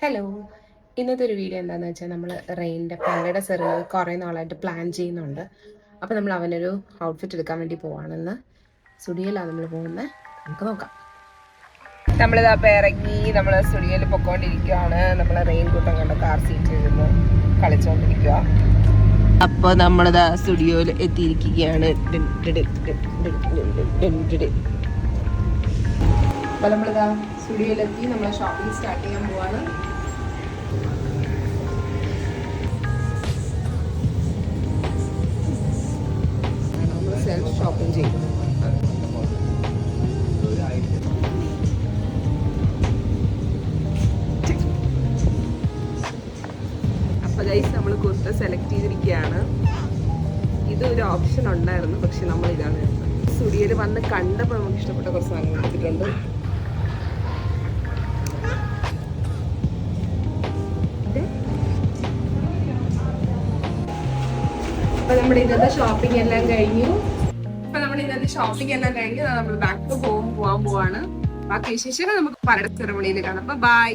Hello, ഇന്നത്തെ ഒരു video എന്താണെന്ന് വെച്ചാൽ നമ്മൾ റെയിൻ്റെ പലയുടെ സെറിമണി കുറേ നാളായിട്ട് പ്ലാൻ ചെയ്യുന്നുണ്ട്. അപ്പോൾ നമ്മൾ അവനൊരു ഔട്ട്ഫിറ്റ് എടുക്കാൻ വേണ്ടി പോവാണെന്ന്. സ്റ്റുഡിയോയിലാണ് നമ്മൾ പോകുന്നത്. നമുക്ക് നോക്കാം. നമ്മളിതപ്പോൾ ഇറങ്ങി നമ്മൾ സ്റ്റുഡിയോയിൽ പൊയ്ക്കൊണ്ടിരിക്കുകയാണ്. നമ്മൾ റെയിൻ കൂട്ടം കണ്ട കാർ സീറ്റിൽ ഇരുന്ന് കളിച്ചുകൊണ്ടിരിക്കുക. അപ്പോൾ നമ്മളിതാ സ്റ്റുഡിയോയിൽ എത്തിയിരിക്കുകയാണ്. അപ്പോൾ നമ്മളിതാ സ്റ്റുഡിയോയിലെത്തി നമ്മൾ ഷോപ്പിംഗ് സ്റ്റാർട്ട് ചെയ്യാൻ പോവാണ്. സെൽഫ് ഷോപ്പിംഗ് ചെയ്തു. അപ്പോൾ ഗൈസ് നമ്മൾ കുർത്ത സെലക്ട് ചെയ്തിരിക്കുകയാണ്. ഇതൊരു ഓപ്ഷൻ ഉണ്ടായിരുന്നു, പക്ഷെ നമ്മൾ ഇതാണ് സ്റ്റുഡിയോയിൽ വന്ന് കണ്ടപ്പോൾ നമുക്ക് ഇഷ്ടപ്പെട്ട കുറച്ച് സാധനങ്ങൾ എടുത്തിട്ടുണ്ട്. അപ്പോൾ നമ്മുടെ ഇന്നത്തെ ഷോപ്പിംഗ് എല്ലാം കഴിഞ്ഞു. നമ്മൾ ബാക്ക് ടു ഹോം പോകാൻ പോവാണ്. ബാക്കി വിശേഷങ്ങൾ നമുക്ക് പരടെ സെറമണിയിൽ കാണാം. ബൈ.